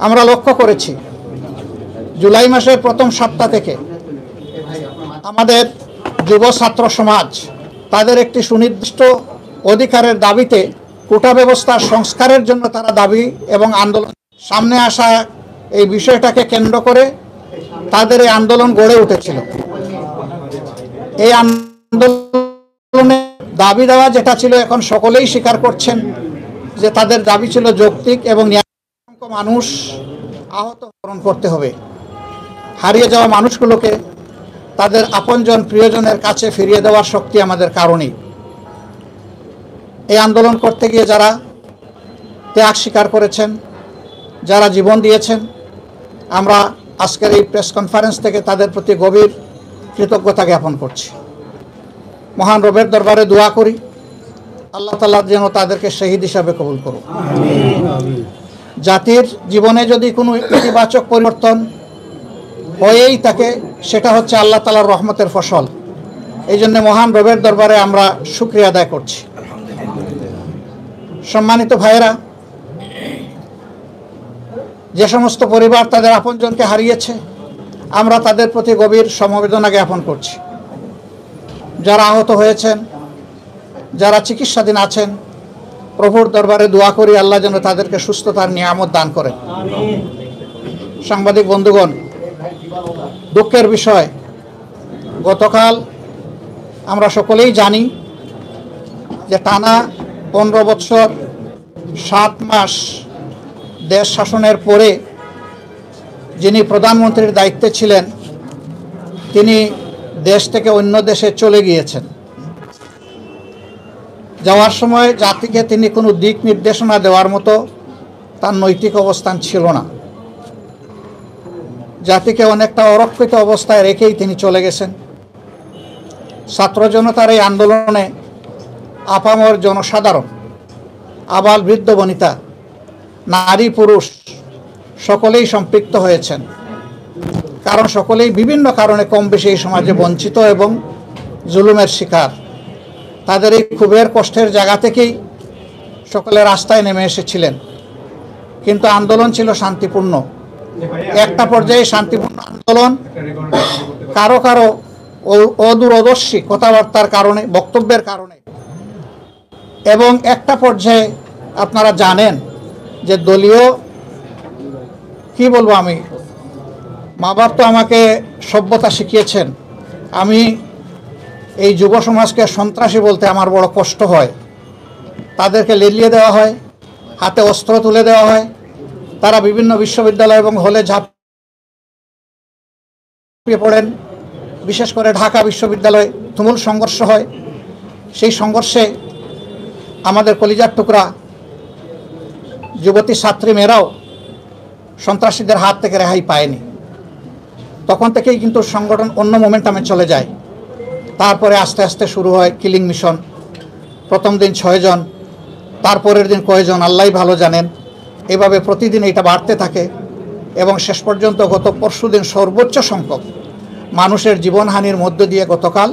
আমরা লক্ষ্য করেছি জুলাই মাসের প্রথম সপ্তাহ থেকে আমাদের যুব ছাত্র সমাজ তাদের একটি সুনির্দিষ্ট অধিকারের দাবিতে কোটা ব্যবস্থার সংস্কারের জন্য তারা দাবি এবং আন্দোলন সামনে আসা এই বিষয়টাকে কেন্দ্র করে তাদের এই আন্দোলন গড়ে উঠেছিল। এই আন্দোলনে দাবি দেওয়া যেটা ছিল এখন সকলেই স্বীকার করছেন যে তাদের দাবি ছিল যৌক্তিক এবং মানুষ আহত করতে হবে। হারিয়ে যাওয়া মানুষগুলোকে তাদের আপনজন প্রিয়জনের কাছে ফিরিয়ে দেওয়ার শক্তি আমাদের কারণেই। এই আন্দোলন করতে গিয়ে যারা ত্যাগ স্বীকার করেছেন, যারা জীবন দিয়েছেন, আমরা আজকের এই প্রেস কনফারেন্স থেকে তাদের প্রতি গভীর কৃতজ্ঞতা জ্ঞাপন করছি। মহান রবের দরবারে দোয়া করি আল্লাহ তাআলা যেন তাদেরকে শহীদ হিসাবে কবুল করুন। জাতির জীবনে যদি কোনো ইতিবাচক পরিবর্তন হয়েই থাকে সেটা হচ্ছে আল্লাহ তাআলার রহমতের ফসল। এই জন্য মহান রবের দরবারে আমরা শুকরিয়া আদায় করছি। সম্মানিত ভাইয়েরা, যে সমস্ত পরিবার তাদের আপনজনকে হারিয়েছে আমরা তাদের প্রতি গভীর সমবেদনা জ্ঞাপন করছি। যারা আহত হয়েছেন, যারা চিকিৎসাধীন আছেন, প্রভুর দরবারে দোয়া করি আল্লাহ যেন তাদেরকে সুস্থতার নিয়ামত দান করেন। সাংবাদিক বন্ধুগণ, দুঃখের বিষয় গতকাল আমরা সকলেই জানি যে টানা 15 বছর 7 মাস দেশ শাসনের পরে যিনি প্রধানমন্ত্রীর দায়িত্বে ছিলেন তিনি দেশ থেকে অন্য দেশে চলে গিয়েছেন। যাওয়ার সময় জাতিকে তিনি কোনো দিক নির্দেশনা দেওয়ার মতো তার নৈতিক অবস্থান ছিল না। জাতিকে অনেকটা অরক্ষিত অবস্থায় রেখেই তিনি চলে গেছেন। ছাত্র জনতার এই আন্দোলনে আপামর জনসাধারণ, আবাল বৃদ্ধ বনিতা, নারী পুরুষ সকলেই সম্পৃক্ত হয়েছেন। কারণ সকলেই বিভিন্ন কারণে কম বেশি এই সমাজে বঞ্চিত এবং জুলুমের শিকার। তাদের এই ক্ষোভের কষ্টের জায়গা থেকেই সকলে রাস্তায় নেমে এসেছিলেন। কিন্তু আন্দোলন ছিল শান্তিপূর্ণ। একটা পর্যায়ে শান্তিপূর্ণ আন্দোলন কারো কারো অদূরদর্শী কথাবার্তার কারণে, বক্তব্যের কারণে, এবং একটা পর্যায়ে আপনারা জানেন যে দলীয় কি বলবো, আমি মা বাপ তো আমাকে সভ্যতা শিখিয়েছেন। আমি এই যুব সমাজকে সন্ত্রাসী বলতে আমার বড় কষ্ট হয়। তাদেরকে লেলিয়ে দেওয়া হয়, হাতে অস্ত্র তুলে দেওয়া হয়, তারা বিভিন্ন বিশ্ববিদ্যালয় এবং হলে ঝাঁপিয়ে পড়েন। বিশেষ করে ঢাকা বিশ্ববিদ্যালয়ে তুমুল সংঘর্ষ হয়। সেই সংঘর্ষে আমাদের কলিজার টুকরা যুবতী ছাত্রী মেয়েরাও সন্ত্রাসীদের হাত থেকে রেহাই পায়নি। তখন থেকেই কিন্তু সংগঠন অন্য মোমেন্টামে চলে যায়। তারপরে আস্তে আস্তে শুরু হয় কিলিং মিশন। প্রথম দিন 6 জন, তারপরের দিন কয়জন আল্লাহই ভালো জানেন। এভাবে প্রতিদিন এটা বাড়তে থাকে এবং শেষ পর্যন্ত গত পরশুদিন সর্বোচ্চ সংখ্যক মানুষের জীবনহানির মধ্য দিয়ে গতকাল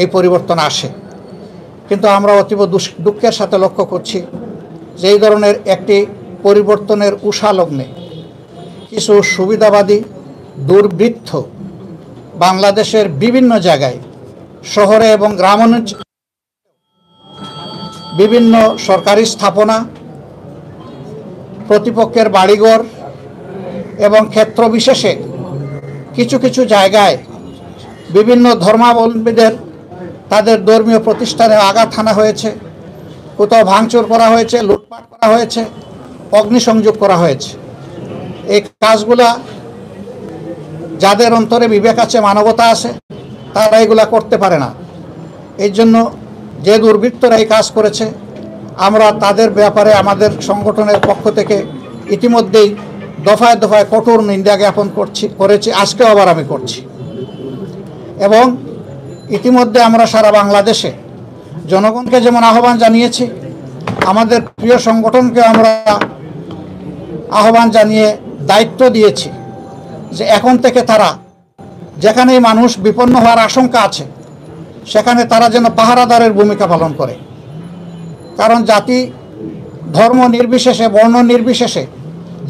এই পরিবর্তন আসে। কিন্তু আমরা অতীব দুঃখের সাথে লক্ষ্য করছি যে এই ধরনের একটি পরিবর্তনের উষালগ্নে কিছু সুবিধাবাদী দুর্বৃত্ত বাংলাদেশের বিভিন্ন জায়গায়, শহরে এবং গ্রামাঞ্চলে বিভিন্ন সরকারি স্থাপনা, প্রতিপক্ষের বাড়িঘর এবং ক্ষেত্র বিশেষে কিছু কিছু জায়গায় বিভিন্ন ধর্মাবলম্বীদের তাদের ধর্মীয় প্রতিষ্ঠানে আঘাত হানা হয়েছে, কোথাও ভাঙচুর করা হয়েছে, লুটপাট করা হয়েছে, অগ্নিসংযোগ করা হয়েছে। এই কাজগুলা যাদের অন্তরে বিবেক আছে, মানবতা আছে, তারা এগুলা করতে পারে না। এই জন্য যে দুর্বৃত্তরা এই কাজ করেছে আমরা তাদের ব্যাপারে আমাদের সংগঠনের পক্ষ থেকে ইতিমধ্যেই দফায় দফায় কঠোর নিন্দা জ্ঞাপন করেছি। আজকেও আবার আমি করছি। এবং ইতিমধ্যে আমরা সারা বাংলাদেশে জনগণকে যেমন আহ্বান জানিয়েছি, আমাদের প্রিয় সংগঠনকে আমরা আহ্বান জানিয়ে দায়িত্ব দিয়েছি যে এখন থেকে তারা যেখানেই মানুষ বিপন্ন হওয়ার আশঙ্কা আছে সেখানে তারা যেন পাহারাদারের ভূমিকা পালন করে। কারণ জাতি, ধর্ম নির্বিশেষে, বর্ণ নির্বিশেষে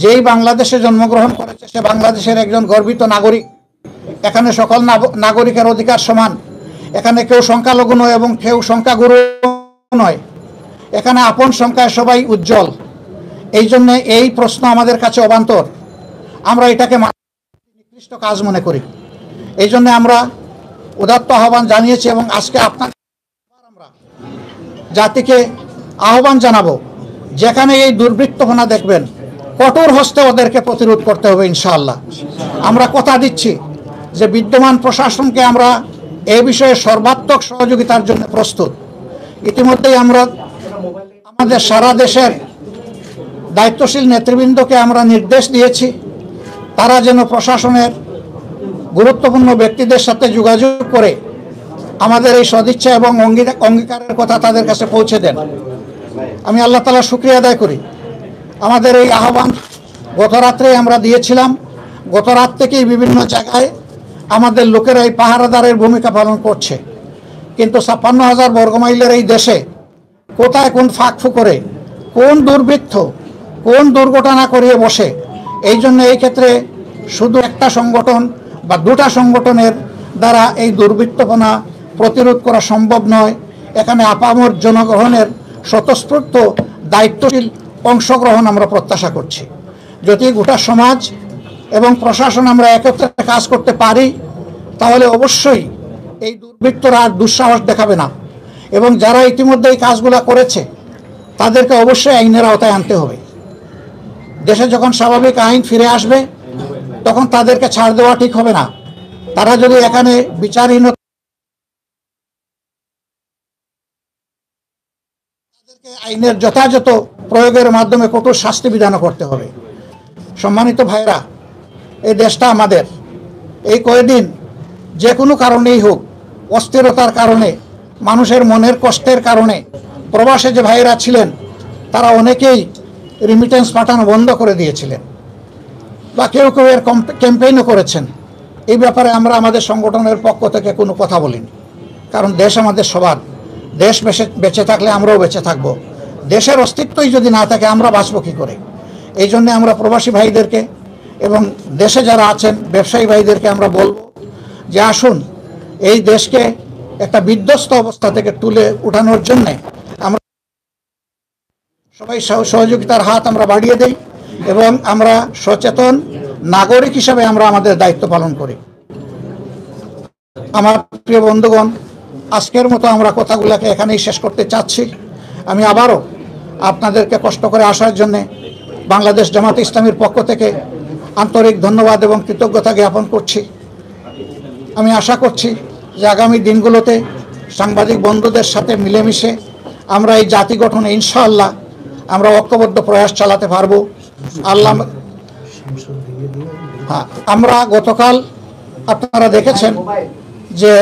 যেই বাংলাদেশে জন্মগ্রহণ করেছে সে বাংলাদেশের একজন গর্বিত নাগরিক। এখানে সকল নাগরিকের অধিকার সমান। এখানে কেউ সংখ্যালঘু নয় এবং কেউ সংখ্যাগুরু নয়। এখানে আপন সংখ্যায় সবাই উজ্জ্বল। এই জন্যে এই প্রশ্ন আমাদের কাছে অবান্তর। আমরা এটাকে নিকৃষ্ট কাজ মনে করি। এই জন্য আমরা উদাত্ত আহ্বান জানিয়েছি এবং আজকে আপনার আমরা জাতিকে আহ্বান জানাবো, যেখানে এই দুর্বৃত্তপনা দেখবেন কঠোর হস্তে ওদেরকে প্রতিরোধ করতে হবে ইনশাআল্লাহ। আমরা কথা দিচ্ছি যে বিদ্যমান প্রশাসনকে আমরা এই বিষয়ে সর্বাত্মক সহযোগিতার জন্য প্রস্তুত। ইতিমধ্যেই আমরা আমাদের সারা দেশের দায়িত্বশীল নেতৃবৃন্দকে আমরা নির্দেশ দিয়েছি তারা যেন প্রশাসনের গুরুত্বপূর্ণ ব্যক্তিদের সাথে যোগাযোগ করে আমাদের এই সদিচ্ছা এবং অঙ্গীকারের কথা তাদের কাছে পৌঁছে দেন। আমি আল্লাহ তাআলার শুকরিয়া আদায় করি। আমাদের এই আহ্বান গত রাত্রে আমরা দিয়েছিলাম। গত রাত থেকেই বিভিন্ন জায়গায় আমাদের লোকেরা এই পাহারাদারের ভূমিকা পালন করছে, কিন্তু ৫৬,০০০ বর্গমাইলের এই দেশে কোথায় কোন ফাঁক ফুকরে কোন দুর্বৃত্ত কোন দুর্ঘটনা করিয়ে বসে, এই জন্য এই ক্ষেত্রে শুধু একটা সংগঠন বা দুটা সংগঠনের দ্বারা এই দুর্বৃত্তপনা প্রতিরোধ করা সম্ভব নয়। এখানে আপামর জনগণের স্বতঃস্ফূর্ত দায়িত্বশীল অংশগ্রহণ আমরা প্রত্যাশা করছি। যদি গোটা সমাজ এবং প্রশাসন আমরা একত্রে কাজ করতে পারি তাহলে অবশ্যই এই দুর্বৃত্তরা আর দুঃসাহস দেখাবে না এবং যারা ইতিমধ্যে এই কাজগুলো করেছে তাদেরকে অবশ্যই আইনের আওতায় আনতে হবে। দেশে যখন স্বাভাবিক আইন ফিরে আসবে তখন তাদেরকে ছাড় দেওয়া ঠিক হবে না। তারা যদি এখানে বিচারহীন তাদেরকে আইনের যথাযথ প্রয়োগের মাধ্যমে কঠোর শাস্তি বিধান করতে হবে। সম্মানিত ভাইরা, এই দেশটা আমাদের। এই কয়েকদিন যে কোনো কারণেই হোক, অস্থিরতার কারণে, মানুষের মনের কষ্টের কারণে প্রবাসে যে ভাইরা ছিলেন তারা অনেকেই রিমিটেন্স পাঠানো বন্ধ করে দিয়েছিলেন বা কেউ কেউ এর ক্যাম্পেইনও করেছেন। এই ব্যাপারে আমরা আমাদের সংগঠনের পক্ষ থেকে কোনো কথা বলিনি, কারণ দেশ আমাদের সবার। দেশ বেঁচে থাকলে আমরাও বেঁচে থাকব। দেশের অস্তিত্বই যদি না থাকে আমরা বাঁচব কী করে? এই জন্য আমরা প্রবাসী ভাইদেরকে এবং দেশে যারা আছেন ব্যবসায়ী ভাইদেরকে আমরা বলব যে আসুন এই দেশকে একটা বিধ্বস্ত অবস্থা থেকে তুলে উঠানোর জন্যে আমরা সবাই সহযোগিতার হাত আমরা বাড়িয়ে দেই এবং আমরা সচেতন নাগরিক হিসাবে আমরা আমাদের দায়িত্ব পালন করি। আমার প্রিয় বন্ধুগণ, আজকের মতো আমরা কথাগুলোকে এখানেই শেষ করতে চাচ্ছি। আমি আবারও আপনাদেরকে কষ্ট করে আসার জন্যে বাংলাদেশ জামাতে ইসলামীর পক্ষ থেকে আন্তরিক ধন্যবাদ এবং কৃতজ্ঞতা জ্ঞাপন করছি। আমি আশা করছি যে আগামী দিনগুলোতে সাংবাদিক বন্ধুদের সাথে মিলেমিশে আমরা এই জাতি গঠনে ইনশাআল্লাহ আমরা ঐক্যবদ্ধ প্রয়াস চালাতে পারবো। আল্লাহ আমরা গতকাল আপনারা দেখেছেন যে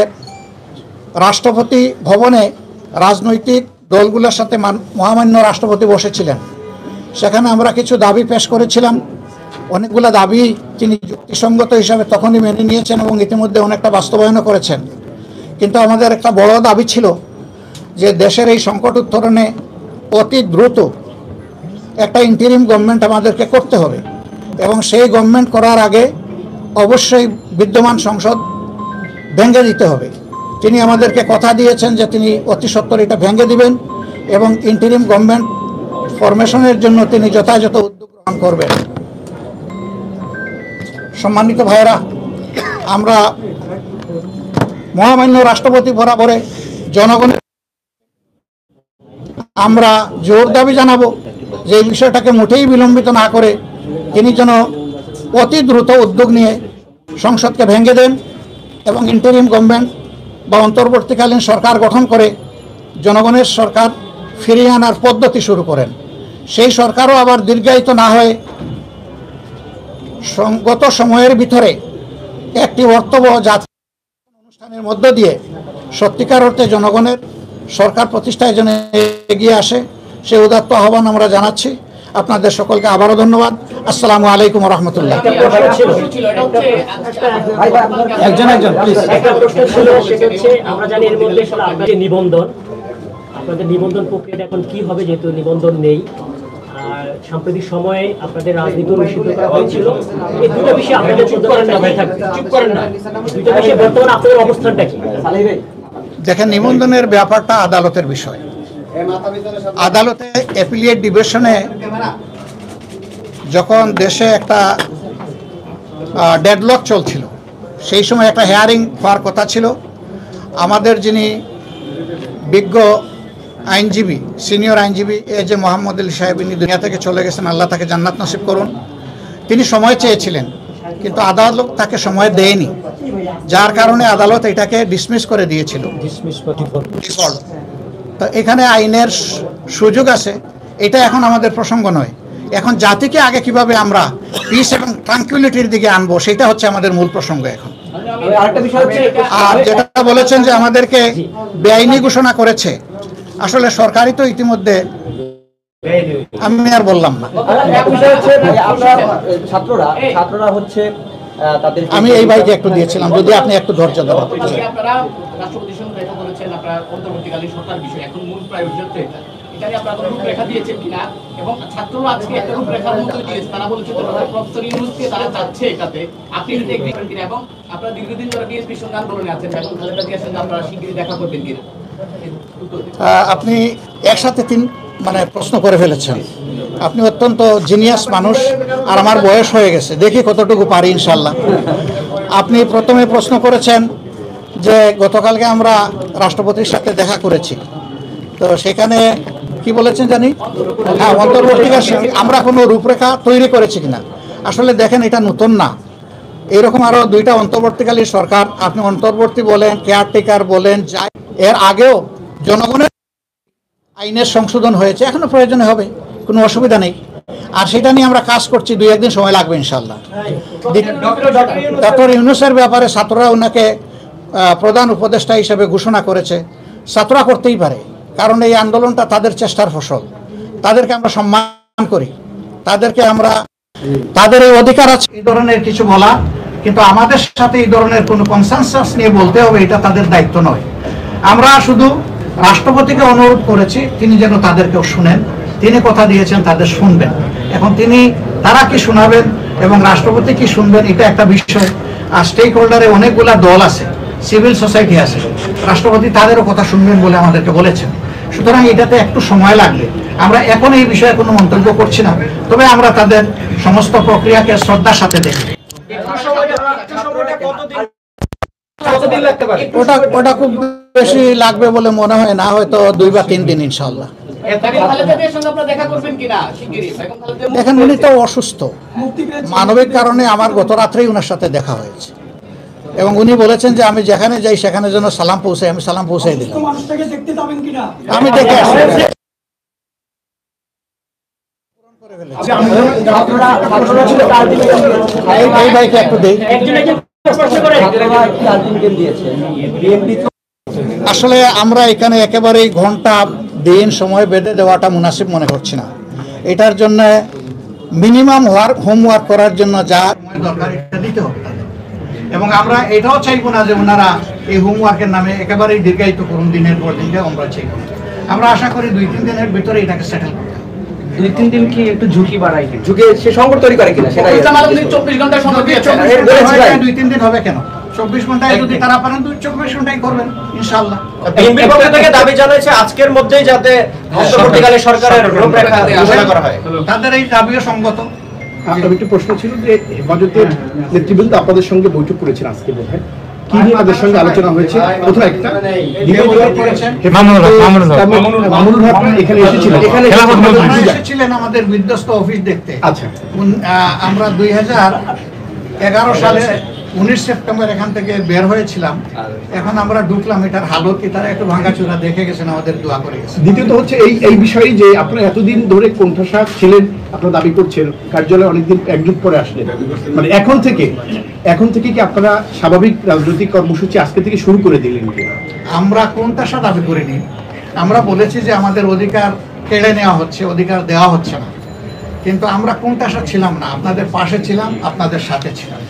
রাষ্ট্রপতি ভবনে রাজনৈতিক দলগুলোর সাথে মহামান্য রাষ্ট্রপতি বসেছিলেন। সেখানে আমরা কিছু দাবি পেশ করেছিলাম। অনেকগুলো দাবি তিনি যুক্তিসঙ্গত হিসাবে তখনই মেনে নিয়েছেন এবং ইতিমধ্যে অনেকটা বাস্তবায়নও করেছেন। কিন্তু আমাদের একটা বড় দাবি ছিল যে দেশের এই সংকট উত্তরণে অতি দ্রুত একটা ইন্টারিম গভর্নমেন্ট আমাদেরকে করতে হবে এবং সেই গভর্নমেন্ট করার আগে অবশ্যই বিদ্যমান সংসদ ভেঙে দিতে হবে। তিনি আমাদেরকে কথা দিয়েছেন যে তিনি অতি সত্বর এটা ভেঙে দিবেন এবং ইন্টারিম গভর্নমেন্ট ফরমেশনের জন্য তিনি যথাযথ উদ্যোগ গ্রহণ করবেন। সম্মানিত ভাইয়েরা, আমরা মহামান্য রাষ্ট্রপতি বরাবরে জনগণের আমরা জোর দাবি জানাবো যে এই বিষয়টাকে মোটেই বিলম্বিত না করে তিনি যেন অতি দ্রুত উদ্যোগ নিয়ে সংসদকে ভেঙে দেন এবং ইন্টারিম গভর্নমেন্ট বা অন্তর্বর্তীকালীন সরকার গঠন করে জনগণের সরকার ফিরিয়ে আনার পদ্ধতি শুরু করেন। সেই সরকারও আবার দীর্ঘায়িত না হয়ে সঙ্গত সময়ের ভিতরে একটি অর্থবহ জাতীয় অনুষ্ঠানের মধ্য দিয়ে সত্যিকার অর্থে জনগণের সরকার প্রতিষ্ঠায় যেন এগিয়ে আসে সে উদাত্ত আহ্বান আমরা জানাচ্ছি। আপনাদের সকলকে আবারও ধন্যবাদ। আসসালামু আলাইকুম রহমতুল্লাহ। আমরা জানি এর মধ্যে আপনাদের নিবন্ধন প্রক্রিয়াটা এখন কি হবে, যেহেতু নিবন্ধন নেই সাম্প্রতিক সময়ে আপনাদের রাজনীতি নিষিদ্ধ করা হয়েছিল। এই দুটো বিষয়ে আপনাদের চুপ করেন না, দুটো বিষয়ে বর্তমানে আপনাদের অবস্থানটা কি? দেখেন, নিবন্ধনের ব্যাপারটা আদালতের বিষয়। আদালতে অ্যাপিলিয়েট ডিভিশনে যখন দেশে একটা ডেডলক চলছিল, সেই সময় একটা হেয়ারিং হওয়ার কথা ছিল। আমাদের যিনি বিজ্ঞ আইনজীবী, সিনিয়র আইনজীবী যে মোহাম্মদ আলী সাহেব, ইনি দুনিয়া থেকে চলে গেছেন, আল্লাহ তাকে জান্নাত নসিব করুন। তিনি সময় চেয়েছিলেন, কিন্তু আদালত তাকে সময় দেয়নি, যার কারণে আদালত এটাকে ডিসমিস করে দিয়েছিল। তো এখানে আইনের সুযোগ আছে, এটা এখন আমাদের প্রসঙ্গ নয়। এখন জাতিকে আগে কিভাবে আমরা পিস এবং ট্রাঙ্কুইলিটির দিকে আনবো, সেটা হচ্ছে আমাদের মূল প্রসঙ্গ এখন। আর যেটা বলেছেন যে আমাদেরকে বেআইনি ঘোষণা করেছে, আসলে সরকারই তো ইতিমধ্যে, আমি আর বললাম না। ছাত্ররা হচ্ছে আমি এই ভাইকে একটু দিয়েছিলাম, যদি আপনি একটু ধৈর্য ধরেন। আপনারা রাষ্ট্রপতির সঙ্গে দেখা করেছেন, আপনারা অন্তর্বর্তীকালীন সরকার বিষয় এখন মূল প্রায়োরিটি হচ্ছে এটা। এখানে আপনারা কোনো রূপরেখা দিয়েছেন কিনা, এবং ছাত্ররা আজকে একটা রূপরেখার মতো দিয়েছে, তারা বলেছে প্রফেসর ইউনূসকে তারা চাচ্ছে এটাতে, আপনি এটা এগ্রি করেন কিনা, এবং আপনারা দীর্ঘদিন ধরে বিএনপির সঙ্গে আন্দোলনে আছেন, এখন খালেদা জিয়ার সঙ্গে আপনারা শিগগিরই দেখা করবেন কিনা? আপনি একসাথে প্রশ্ন করে ফেলেছেন। আপনি অত্যন্ত জিনিয়াস মানুষ, আর আমার বয়স হয়ে গেছে, দেখি কতটুকু পারি ইনশাল্লাহ। আপনি প্রথমে প্রশ্ন করেছেন যে গতকালকে আমরা রাষ্ট্রপতির সাথে দেখা করেছি, তো সেখানে কি বলেছেন জানি, হ্যাঁ, অন্তর্বর্তীকালীন আমরা কোনো রূপরেখা তৈরি করেছি কিনা। আসলে দেখেন, এটা নতুন না, এরকম আরও দুইটা অন্তর্বর্তীকালীন সরকার, আপনি অন্তর্বর্তী বলেন, কেয়ারটেকার বলেন, যাই, এর আগেও জনগণের আইনের সংশোধন হয়েছে, এখনো প্রয়োজন হবে, কোনো অসুবিধা নেই। আর সেটা নিয়ে আমরা কাজ করছি, 2-1 দিন সময় লাগবে ইনশাল্লাহ। ডক্টর ইউনূসের ব্যাপারে ছাত্ররা ওনাকে প্রধান উপদেষ্টা হিসেবে ঘোষণা করেছে, ছাত্ররা করতেই পারে, কারণ এই আন্দোলনটা তাদের চেষ্টার ফসল। তাদেরকে আমরা সম্মান করি, তাদের এই অধিকার আছে এই ধরনের কিছু বলা, কিন্তু আমাদের সাথে এই ধরনের কোনো কনসেনসাস নিয়ে বলতে হবে, এটা তাদের দায়িত্ব নয়। আমরা শুধু রাষ্ট্রপতিকে অনুরোধ করেছি তিনি যেন তাদেরকেও শুনেন, তিনি কথা দিয়েছেন তাদের শুনবেন। এখন তারা কি শোনাবেন এবং রাষ্ট্রপতি কি শুনবেন, এটা একটা বিষয়। আর স্টেক হোল্ডারে অনেকগুলা দল আছে, সিভিল সোসাইটি আছে, রাষ্ট্রপতি তাদেরও কথা শুনবেন বলে আমাদেরকে বলেছেন। সুতরাং এটাতে একটু সময় লাগবে। আমরা এখন এই বিষয়ে কোনো মন্তব্য করছি না, তবে আমরা তাদের সমস্ত প্রক্রিয়াকে শ্রদ্ধার সাথে দেখি। ওটা খুব বেশি লাগবে বলে মনে হয় না, হয়তো 2 বা 3 দিন ইনশাআল্লাহ। দেখেন, উনি তো অসুস্থ, মানবিক কারণে আমার গত রাত্রেই ওনার সাথে দেখা হয়েছে, এবং উনি বলেছেন যে আমি যেখানে যাই সেখানে যেন সালাম পৌঁছাই, আমি সালাম পৌঁছাই দিলাম। আমি দেখে আসি। এই ভাইকে একটু দেই। আসলে আমরা এখানে একেবারেই ঘন্টা দিন সময় বেঁধে দেওয়াটা মুনাসিব মনে করছি না। এটার জন্য মিনিমাম হোমওয়ার্ক করার জন্য যা সময় দরকার এটা দিতে হবে তাদের, এবং আমরা এটাও চাইবো না যে ওনারা এই হোমওয়ার্কের নামে একেবারেই দীর্ঘায়িত করুন, দিনের পর দিনকে আমরা চাইব। আমরা আশা করি 2-3 দিনের ভিতরে এটাকে সেটেল করতে হবে। 2-3 দিন কি একটু ঝুঁকি বাড়ায়, ঝুঁকি সে সংকট তৈরি করে কিনা সেটা 24 ঘন্টা সময় দিয়েছে। 2-3 দিন হবে কেন, 24 ঘন্টায় যদি তারা পারেন 24 ঘন্টায় করবেন ইনশাআল্লাহ। বিএনপির পক্ষ থেকে দাবি জানাইছে আজকের মধ্যেই যাতে অন্তর্বর্তীকালীন সরকারের রূপরেখা ঘোষণা করা হয়। তাদের এই দাবিও সঙ্গত। আমার একটু প্রশ্ন ছিল যে হেফাজতের নেতৃবৃন্দ আপনাদের সঙ্গে বৈঠক করেছেন আজকে, বোধহয় কি নিয়ে তাদের সঙ্গে আলোচনা হয়েছে? প্রথম একটা মামুনুল হক এখানে এসেছিলেন আমাদের বিধ্বস্ত অফিস দেখতে। আচ্ছা, আমরা 2011 সালে 19 সেপ্টেম্বর এখান থেকে বের হয়েছিলাম, এখন আমরা ঢুকলাম, এটার হালত কি তারা একটু ভাঙাচোরা দেখে গেছেন, আমাদের দোয়া করে গেছেন। দ্বিতীয়ত হচ্ছে এই বিষয়ে যে আপনারা এতদিন ধরে কোণঠাসা ছিলেন, আপনারা দাবি করছেন কার্যালয়ে অনেকদিন একযুগ পরে আসলেন, মানে এখন থেকে কি আপনারা স্বাভাবিক রাজনৈতিক কর্মসূচি আজকে থেকে শুরু করে দিলেন? আমরা কোণঠাসা দাবি করিনি, আমরা বলেছি যে আমাদের অধিকার কেড়ে নেওয়া হচ্ছে, অধিকার দেওয়া হচ্ছে না, কিন্তু আমরা কোণঠাসা ছিলাম না, আপনাদের পাশে ছিলাম, আপনাদের সাথে ছিলাম।